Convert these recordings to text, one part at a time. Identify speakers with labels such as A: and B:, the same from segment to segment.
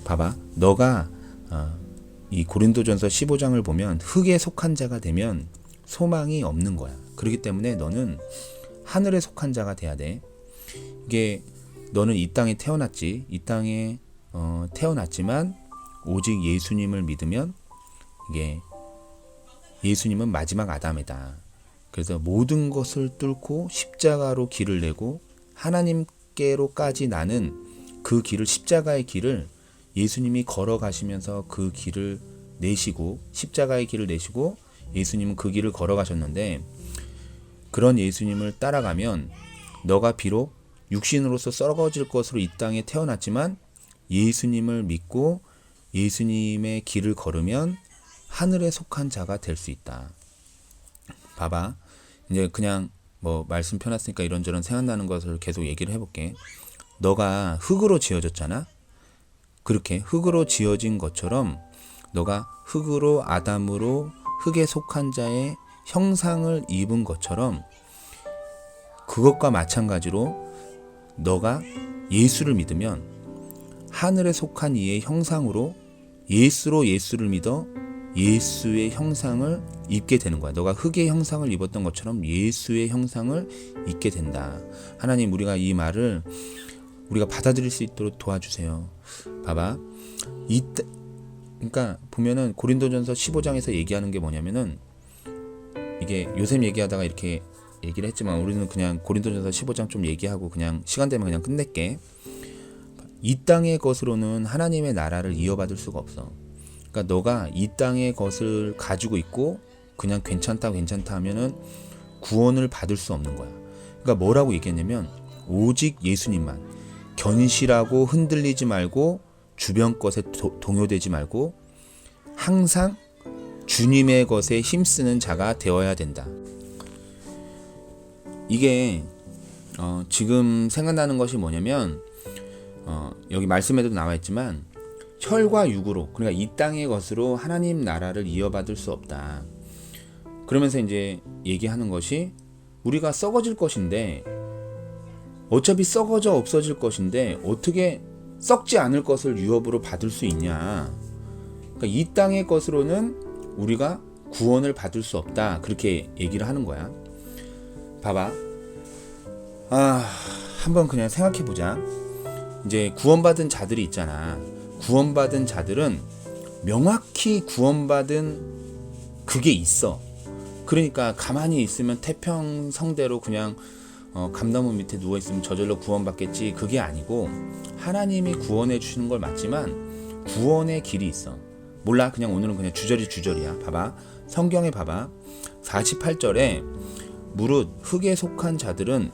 A: 봐봐. 너가 이 고린도전서 15장을 보면 흙에 속한 자가 되면 소망이 없는 거야. 그렇기 때문에 너는 하늘에 속한 자가 돼야 돼. 이게 너는 이 땅에 태어났지. 이 땅에 태어났지만 오직 예수님을 믿으면 이게 예수님은 마지막 아담이다. 그래서 모든 것을 뚫고 십자가로 길을 내고 하나님께로까지 나는 그 길을, 십자가의 길을 예수님이 걸어가시면서 그 길을 내시고, 십자가의 길을 내시고 예수님은 그 길을 걸어가셨는데, 그런 예수님을 따라가면 너가 비록 육신으로서 썩어질 것으로 이 땅에 태어났지만 예수님을 믿고 예수님의 길을 걸으면 하늘에 속한 자가 될 수 있다. 봐봐. 이제 그냥 뭐 말씀 펴놨으니까 이런저런 생각나는 것을 계속 얘기를 해볼게. 너가 흙으로 지어졌잖아. 그렇게 흙으로 지어진 것처럼 너가 흙으로, 아담으로 흙에 속한 자의 형상을 입은 것처럼 그것과 마찬가지로 너가 예수를 믿으면 하늘에 속한 이의 형상으로, 예수로 예수를 믿어 예수의 형상을 입게 되는 거야. 너가 흙의 형상을 입었던 것처럼 예수의 형상을 입게 된다. 하나님, 우리가 이 말을 우리가 받아들일 수 있도록 도와주세요. 봐봐. 그러니까 보면은 고린도전서 15장에서 얘기하는 게 뭐냐면은, 이게 요셉 얘기하다가 이렇게 얘기를 했지만 우리는 그냥 고린도전서 15장 좀 얘기하고 그냥 시간 되면 그냥 끝낼게. 이 땅의 것으로는 하나님의 나라를 이어받을 수가 없어. 그러니까 너가 이 땅의 것을 가지고 있고 그냥 괜찮다 하면은 구원을 받을 수 없는 거야. 그러니까 뭐라고 얘기했냐면, 오직 예수님만, 견실하고 흔들리지 말고 주변 것에 동요되지 말고 항상 주님의 것에 힘쓰는 자가 되어야 된다. 이게 지금 생각나는 것이 뭐냐면, 여기 말씀에도 나와 있지만 혈과 육으로, 그러니까 이 땅의 것으로 하나님 나라를 이어받을 수 없다. 그러면서 이제 얘기하는 것이, 우리가 썩어질 것인데, 어차피 썩어져 없어질 것인데 어떻게 썩지 않을 것을 유업으로 받을 수 있냐. 그러니까 이 땅의 것으로는 우리가 구원을 받을 수 없다. 그렇게 얘기를 하는 거야. 봐봐. 한번 그냥 생각해 보자. 이제 구원받은 자들이 있잖아. 구원받은 자들은 명확히 구원받은 그게 있어. 그러니까 가만히 있으면 태평성대로 그냥 감나무 밑에 누워있으면 저절로 구원받겠지, 그게 아니고 하나님이 구원해 주시는 걸 맞지만 구원의 길이 있어. 몰라, 그냥 오늘은 그냥 주저리야. 봐봐, 성경에 봐봐. 48절에 무릇 흙에 속한 자들은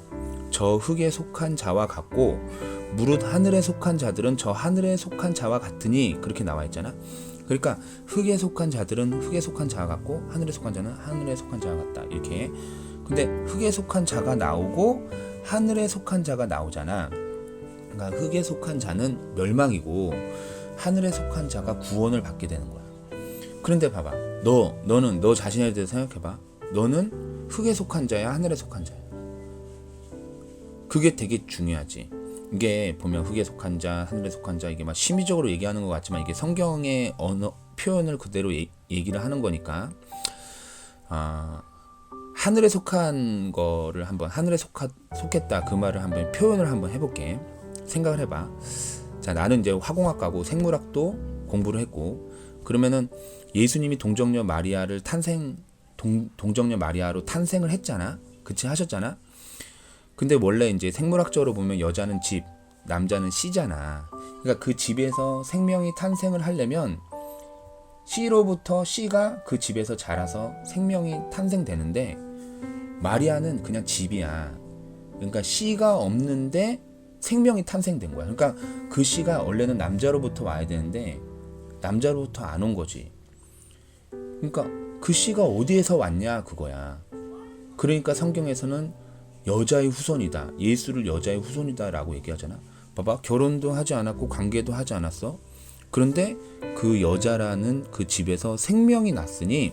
A: 저 흙에 속한 자와 같고 무릇 하늘에 속한 자들은 저 하늘에 속한 자와 같으니, 그렇게 나와 있잖아. 그러니까 흙에 속한 자들은 흙에 속한 자와 같고 하늘에 속한 자는 하늘에 속한 자와 같다, 이렇게. 근데 흙에 속한 자가 나오고 하늘에 속한 자가 나오잖아. 그러니까 흙에 속한 자는 멸망이고 하늘에 속한 자가 구원을 받게 되는 거야. 그런데 봐봐, 너는 너 자신에 대해서 생각해봐. 너는 흙에 속한 자야, 하늘에 속한 자야? 그게 되게 중요하지. 이게 보면 흙에 속한 자, 하늘에 속한 자, 이게 막 심리적으로 얘기하는 것 같지만 이게 성경의 언어 표현을 그대로 얘기를 하는 거니까, 하늘에 속한 거를 한번, 하늘에 속했다, 그 말을 한번 표현을 한번 해볼게. 생각을 해봐. 자, 나는 이제 화공학과고 생물학도 공부를 했고, 그러면은 예수님이 동정녀 마리아를 동정녀 마리아로 탄생을 했잖아. 그치, 하셨잖아. 근데 원래 이제 생물학적으로 보면 여자는 집, 남자는 씨잖아. 그러니까 그 집에서 생명이 탄생을 하려면 씨로부터 씨가 그 집에서 자라서 생명이 탄생되는데, 마리아는 그냥 집이야. 그러니까 씨가 없는데 생명이 탄생된 거야. 그러니까 그 씨가 원래는 남자로부터 와야 되는데 남자로부터 안 온 거지. 그러니까 그 씨가 어디에서 왔냐, 그거야. 그러니까 성경에서는 여자의 후손이다, 예수를 여자의 후손이다 라고 얘기하잖아. 봐봐, 결혼도 하지 않았고 관계도 하지 않았어. 그런데 그 여자라는 그 집에서 생명이 났으니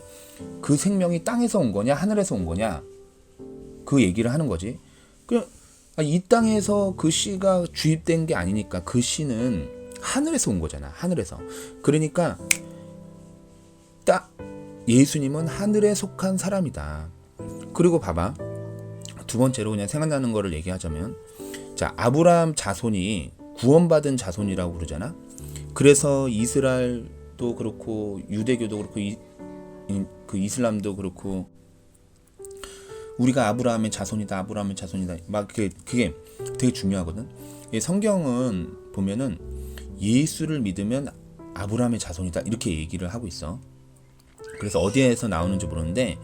A: 그 생명이 땅에서 온 거냐 하늘에서 온 거냐, 그 얘기를 하는 거지. 이 땅에서 그 씨가 주입된 게 아니니까 그 씨는 하늘에서 온 거잖아. 하늘에서. 그러니까 딱 예수님은 하늘에 속한 사람이다. 그리고 봐봐. 두 번째로 그냥 생각나는 거를 얘기하자면, 자, 아브라함 자손이 구원받은 자손이라고 그러잖아. 그래서 이스라엘도 그렇고 유대교도 그렇고 그 이슬람도 그렇고 우리가 아브라함의 자손이다, 아브라함의 자손이다. 막 그게 되게 중요하거든. 성경은 보면은 예수를 믿으면 아브라함의 자손이다 이렇게 얘기를 하고 있어. 그래서 어디에서 나오는지 모르는데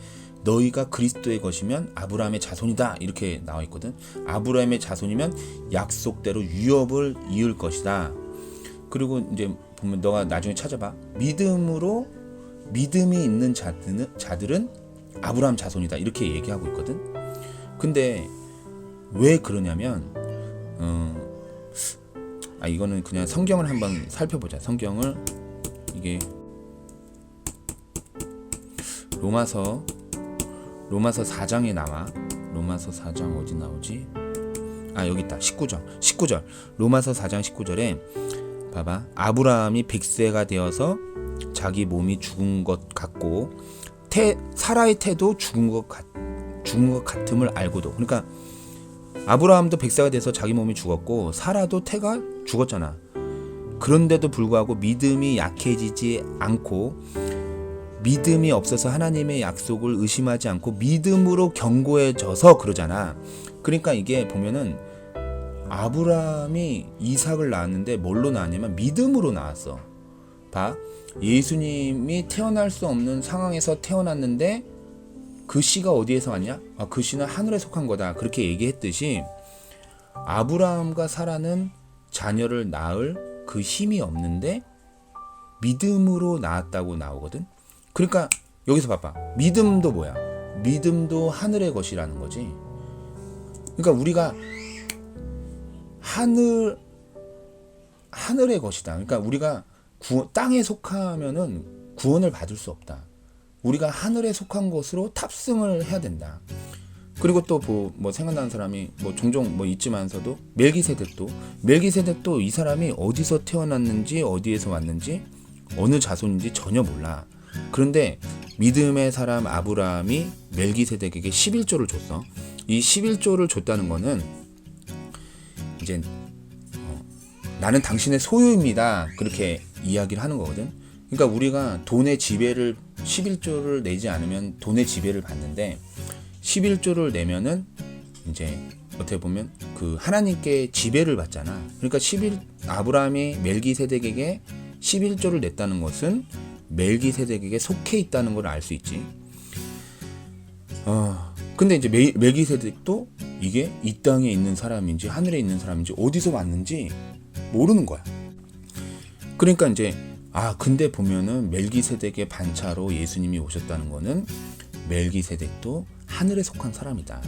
A: 너희가 그리스도의 것이면 아브라함의 자손이다 이렇게 나와 있거든. 아브라함의 자손이면 약속대로 유업을 이을 것이다. 그리고 이제 보면 너가 나중에 찾아봐. 믿음이 있는 자들은 아브라함 자손이다 이렇게 얘기하고 있거든. 근데 왜 그러냐면 이거는 그냥 성경을 한번 살펴보자. 성경을 이게 로마서 4장에 나와. 로마서 4장 어디 나오지? 여기 있다. 19절. 로마서 4장 19절에 봐봐. 아브라함이 100세가 되어서 자기 몸이 죽은 것 같고 사라의 태도 죽은 것 같음을 알고도. 그러니까 아브라함도 100세가 돼서 자기 몸이 죽었고 사라도 태가 죽었잖아. 그런데도 불구하고 믿음이 약해지지 않고 믿음이 없어서 하나님의 약속을 의심하지 않고 믿음으로 견고해져서 그러잖아. 그러니까 이게 보면은 아브라함이 이삭을 낳았는데 뭘로 낳았냐면 믿음으로 낳았어. 봐. 예수님이 태어날 수 없는 상황에서 태어났는데 그 씨가 어디에서 왔냐? 그 씨는 하늘에 속한 거다. 그렇게 얘기했듯이 아브라함과 사라는 자녀를 낳을 그 힘이 없는데 믿음으로 낳았다고 나오거든. 그러니까 여기서 봐봐. 믿음도 뭐야? 믿음도 하늘의 것이라는 거지. 그러니까 우리가 하늘의 것이다. 그러니까 우리가 땅에 속하면은 구원을 받을 수 없다. 우리가 하늘에 속한 것으로 탑승을 해야 된다. 그리고 또 뭐 생각나는 사람이 뭐 종종 뭐 있지만서도 멜기세덱도 이 사람이 어디서 태어났는지 어디에서 왔는지 어느 자손인지 전혀 몰라. 그런데 믿음의 사람 아브라함이 멜기세덱에게 11조를 줬어. 이 11조를 줬다는 거는 이제 나는 당신의 소유입니다. 그렇게 이야기를 하는 거거든. 그러니까 우리가 돈의 지배를 11조를 내지 않으면 돈의 지배를 받는데 11조를 내면은 이제 어떻게 보면 그 하나님께 지배를 받잖아. 그러니까 아브라함이 멜기세덱에게 11조를 냈다는 것은 멜기세덱에게 속해 있다는 걸 알 수 있지. 근데 이제 멜기세덱도 이게 이 땅에 있는 사람인지 하늘에 있는 사람인지 어디서 왔는지 모르는 거야. 그러니까 이제 근데 보면은 멜기세덱의 반차로 예수님이 오셨다는 거는 멜기세덱도 하늘에 속한 사람이다.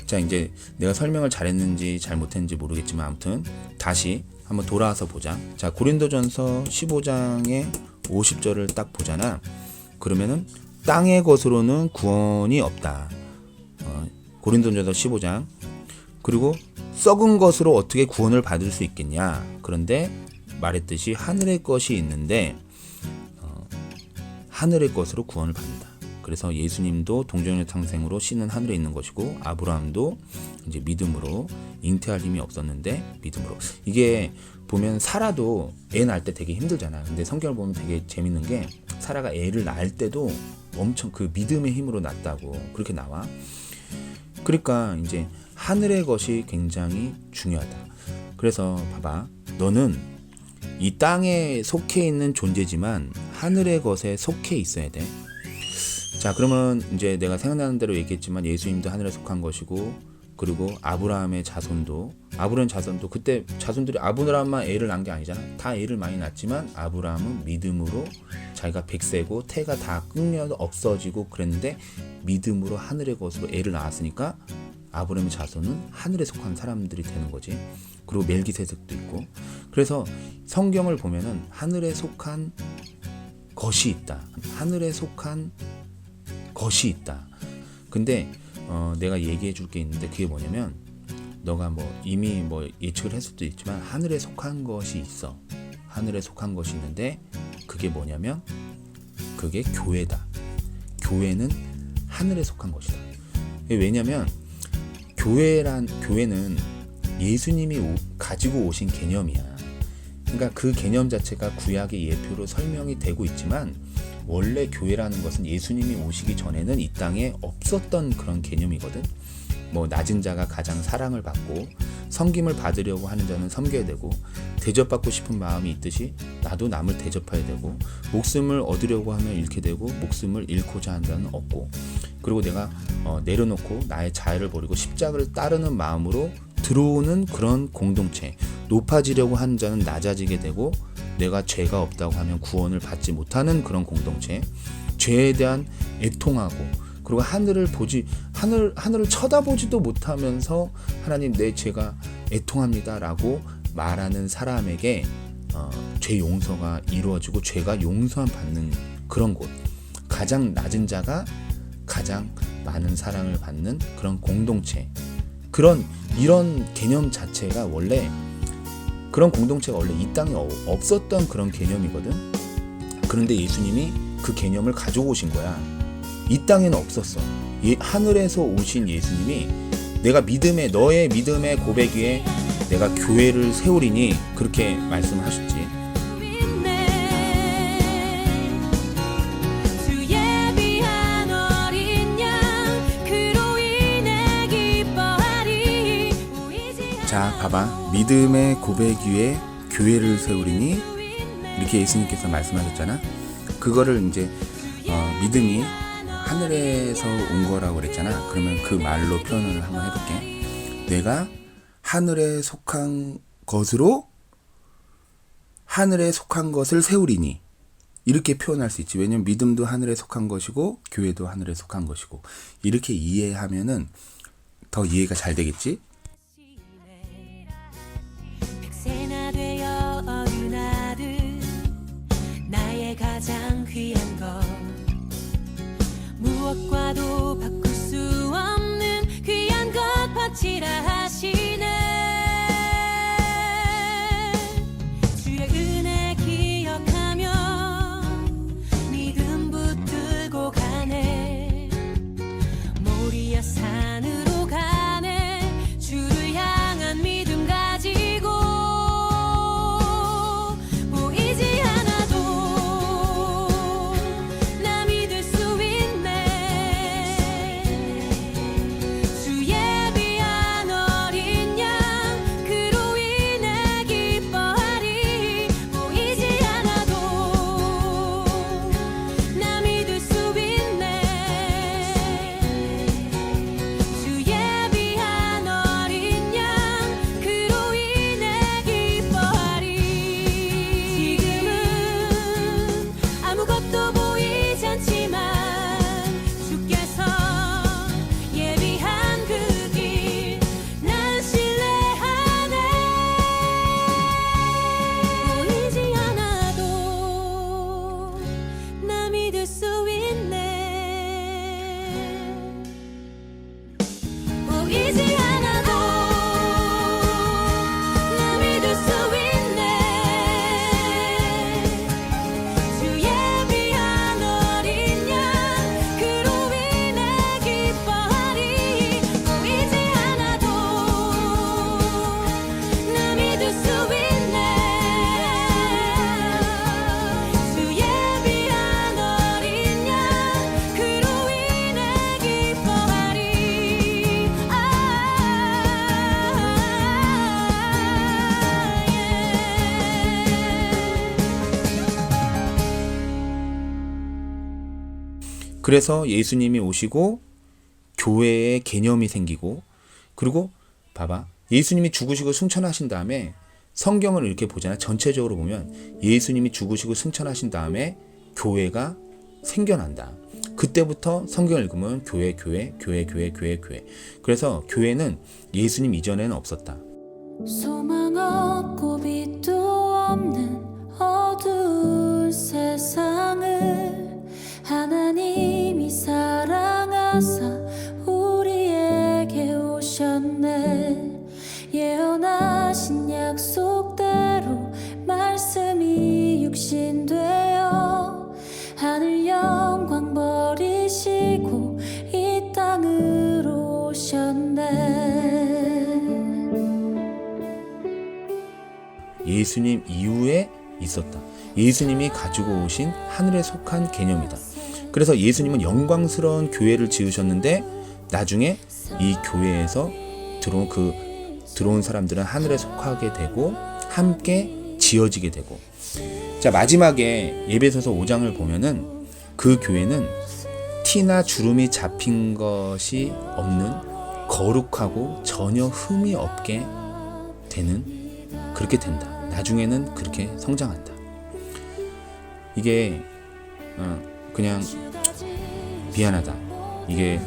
A: 자, 이제 내가 설명을 잘했는지 잘못했는지 모르겠지만 아무튼 다시 한번 돌아와서 보자. 자, 고린도전서 15장의 50절을 딱 보잖아. 그러면은 땅의 것으로는 구원이 없다. 고린도전서 15장. 그리고 썩은 것으로 어떻게 구원을 받을 수 있겠냐. 그런데 말했듯이 하늘의 것이 있는데 하늘의 것으로 구원을 받는다. 그래서 예수님도 동정녀 탕생으로 씨는 하늘에 있는 것이고 아브라함도 이제 믿음으로 잉태할 힘이 없었는데 믿음으로. 이게 보면 사라도 애 낳을 때 되게 힘들잖아. 근데 성경을 보면 되게 재밌는 게 사라가 애를 낳을 때도 엄청 그 믿음의 힘으로 낳았다고 그렇게 나와. 그러니까 이제 하늘의 것이 굉장히 중요하다. 그래서 봐봐. 너는 이 땅에 속해 있는 존재지만 하늘의 것에 속해 있어야 돼. 자, 그러면 이제 내가 생각나는 대로 얘기했지만 예수님도 하늘에 속한 것이고, 그리고 아브라함의 자손도 그때 자손들이 아브라함만 애를 낳은 게 아니잖아. 다 애를 많이 낳았지만 아브라함은 믿음으로 자기가 100세고 태가 다 끊겨 없어지고 그랬는데 믿음으로 하늘의 것으로 애를 낳았으니까 아브라함의 자손은 하늘에 속한 사람들이 되는 거지. 그리고 멜기세덱도 있고. 그래서 성경을 보면은 하늘에 속한 것이 있다. 하늘에 속한 것이 있다. 근데 내가 얘기해 줄 게 있는데 그게 뭐냐면 너가 뭐 이미 뭐 예측을 했을 수도 있지만 하늘에 속한 것이 있어. 하늘에 속한 것이 있는데 그게 뭐냐면 그게 교회다. 교회는 하늘에 속한 것이다. 왜냐면 교회는 예수님이 가지고 오신 개념이야. 그러니까 그 개념 자체가 구약의 예표로 설명이 되고 있지만 원래 교회라는 것은 예수님이 오시기 전에는 이 땅에 없었던 그런 개념이거든. 뭐 낮은 자가 가장 사랑을 받고 섬김을 받으려고 하는 자는 섬겨야 되고 대접받고 싶은 마음이 있듯이 나도 남을 대접해야 되고 목숨을 얻으려고 하면 잃게 되고 목숨을 잃고자 한다는 없고 그리고 내가 내려놓고 나의 자유를 버리고 십자가를 따르는 마음으로 들어오는 그런 공동체. 높아지려고 하는 자는 낮아지게 되고 내가 죄가 없다고 하면 구원을 받지 못하는 그런 공동체. 죄에 대한 애통하고 그리고 하늘을 쳐다보지도 못하면서 하나님 내 죄가 애통합니다라고 말하는 사람에게 죄 용서가 이루어지고 죄가 용서 받는 그런 곳. 가장 낮은 자가 가장 많은 사랑을 받는 그런 공동체. 이런 개념 자체가 원래 그런 공동체가 원래 이 땅에 없었던 그런 개념이거든. 그런데 예수님이 그 개념을 가지고 오신 거야. 이 땅에는 없었어. 하늘에서 오신 예수님이 너의 믿음의 고백 위에 내가 교회를 세우리니 그렇게 말씀하셨지. 자, 봐봐. 믿음의 고백 위에 교회를 세우리니 이렇게 예수님께서 말씀하셨잖아. 그거를 이제 믿음이 하늘에서 온 거라고 그랬잖아. 그러면 그 말로 표현을 한번 해볼게. 내가 하늘에 속한 것으로 하늘에 속한 것을 세우리니 이렇게 표현할 수 있지. 왜냐면 믿음도 하늘에 속한 것이고 교회도 하늘에 속한 것이고 이렇게 이해하면은 더 이해가 잘 되겠지.
B: 가장 귀한 것 무엇과도 바꿀 수 없는 귀한 것 바치라 하시네. 주의 은혜 기억하며 믿음 붙들고 가네. 모리아 산으로 가네. 주를 향한 믿음 가지고
A: 그래서 예수님이 오시고 교회의 개념이 생기고 그리고 봐봐. 예수님이 죽으시고 승천하신 다음에 성경을 이렇게 보잖아. 전체적으로 보면 예수님이 죽으시고 승천하신 다음에 교회가 생겨난다. 그때부터 성경을 읽으면 교회. 그래서 교회는 예수님 이전에는 없었다.
B: 소망 없고 빛도 없는 어두운 세상을 하나님이 사랑하사 우리에게 오셨네. 육신 되어 하늘 영광 버리시고 이 땅으로 오셨네.
A: 예수님 이후에 있었다. 예수님이 가지고 오신 하늘에 속한 개념이다. 그래서 예수님은 영광스러운 교회를 지으셨는데 나중에 이 교회에서 들어온 사람들은 하늘에 속하게 되고 함께 지어지게 되고, 자 마지막에 에베소서 5장을 보면은 그 교회는 티나 주름이 잡힌 것이 없는 거룩하고 전혀 흠이 없게 되는, 그렇게 된다. 나중에는 그렇게 성장한다. 이게 그냥 미안하다. 이게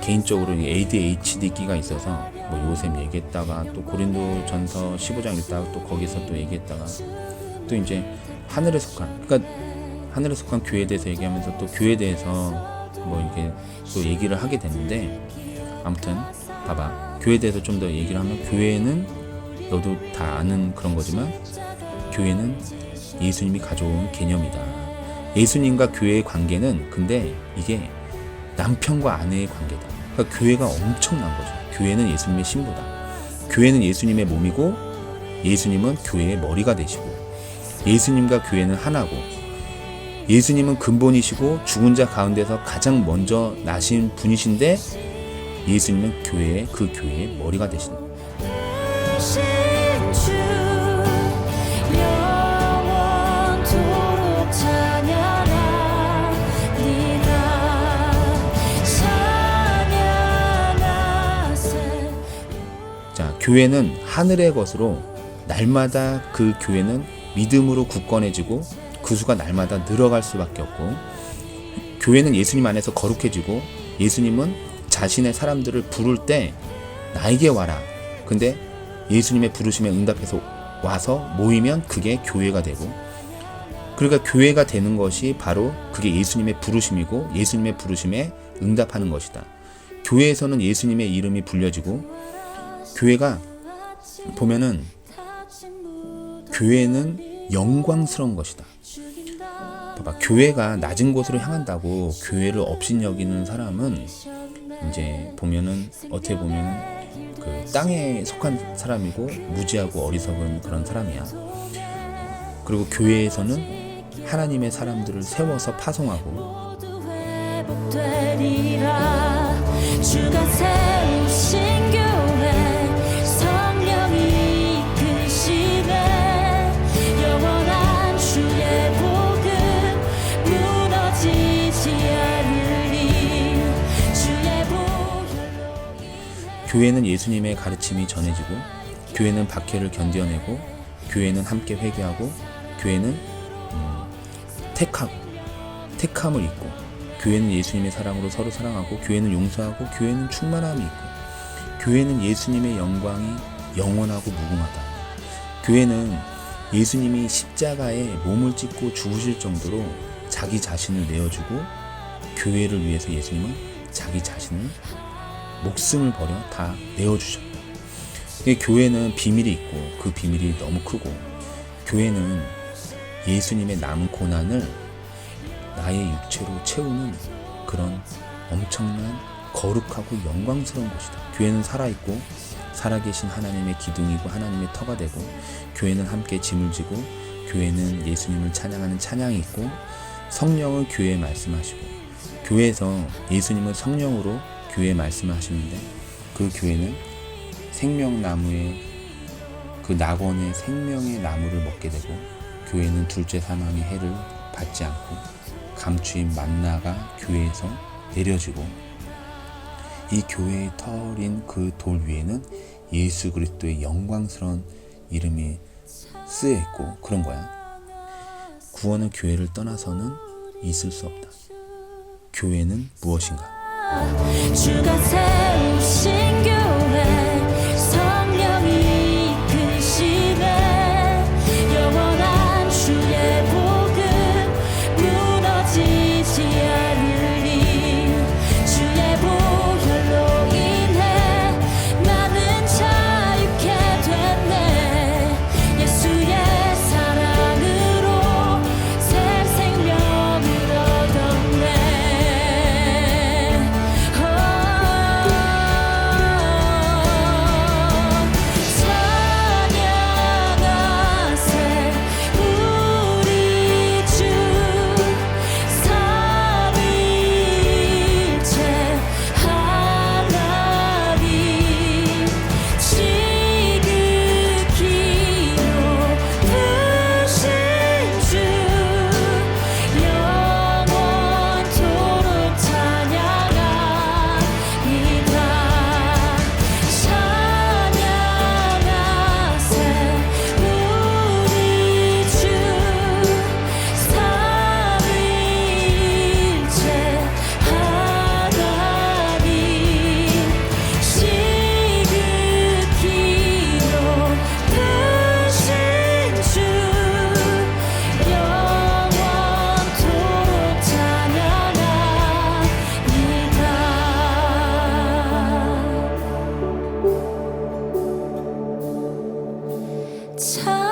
A: 개인적으로 ADHD기가 있어서 뭐 요셉 얘기했다가 또 고린도전서 15장 읽다가 또 거기서 또 얘기했다가 또 이제 하늘에 속한, 그러니까 하늘에 속한 교회에 대해서 얘기하면서 또 교회에 대해서 뭐 이렇게 또 얘기를 하게 되는데, 아무튼 봐봐, 교회에 대해서 좀 더 얘기를 하면, 교회는 너도 다 아는 그런 거지만 교회는 예수님이 가져온 개념이다. 예수님과 교회의 관계는 근데 이게 남편과 아내의 관계다. 그러니까 교회가 엄청난 거죠. 교회는 예수님의 신부다. 교회는 예수님의 몸이고 예수님은 교회의 머리가 되시고, 예수님과 교회는 하나고, 예수님은 근본이시고 죽은 자 가운데서 가장 먼저 나신 분이신데 예수님은 그 교회의 머리가 되신다. 자, 교회는 하늘의 것으로 날마다 그 교회는 믿음으로 굳건해지고 그 수가 날마다 늘어갈 수밖에 없고, 교회는 예수님 안에서 거룩해지고, 예수님은 자신의 사람들을 부를 때 나에게 와라. 근데 예수님의 부르심에 응답해서 와서 모이면 그게 교회가 되고, 그러니까 교회가 되는 것이 바로 그게 예수님의 부르심이고 예수님의 부르심에 응답하는 것이다. 교회에서는 예수님의 이름이 불려지고, 교회가 보면은 교회는 영광스러운 것이다. 봐봐, 교회가 낮은 곳으로 향한다고 교회를 업신여기는 사람은 이제 보면은 어떻게 보면은 그 땅에 속한 사람이고 무지하고 어리석은 그런 사람이야. 그리고 교회에서는 하나님의 사람들을 세워서 파송하고, 주가 세우신 교회 성령이 이끄시네. 영원한 주의 복음 무너지지 않으리. 주의 보혈로. 교회는 예수님의 가르침이 전해지고, 교회는 박해를 견뎌내고, 교회는 함께 회개하고, 교회는 택함을 입고, 교회는 예수님의 사랑으로 서로 사랑하고, 교회는 용서하고, 교회는 충만함이 있고, 교회는 예수님의 영광이 영원하고 무궁하다. 교회는 예수님이 십자가에 몸을 찢고 죽으실 정도로 자기 자신을 내어주고, 교회를 위해서 예수님은 자기 자신을 목숨을 버려 다 내어주셨다. 교회는 비밀이 있고 그 비밀이 너무 크고, 교회는 예수님의 남은 고난을 나의 육체로 채우는 그런 엄청난 거룩하고 영광스러운 것이다. 교회는 살아있고 살아계신 하나님의 기둥이고 하나님의 터가 되고, 교회는 함께 짐을 지고, 교회는 예수님을 찬양하는 찬양이 있고, 성령은 교회에 말씀하시고, 교회에서 예수님은 성령으로 교회에 말씀을 하시는데, 그 교회는 생명나무의 그 낙원의 생명의 나무를 먹게 되고, 교회는 둘째 사망의 해를 받지 않고 감추인 만나가 교회에서 내려지고, 이 교회의 털인 그 돌 위에는 예수 그리스도의 영광스러운 이름이 쓰여 있고, 그런 거야. 구원은 교회를 떠나서는 있을 수 없다. 교회는 무엇인가? 주가 세우신 교회 성령이 이끄시네. 영원한 주의 복음 무너지지 않으리. 주의 보혈로 인해 나는 자유케 됐네. 예수의 사랑으로
B: 참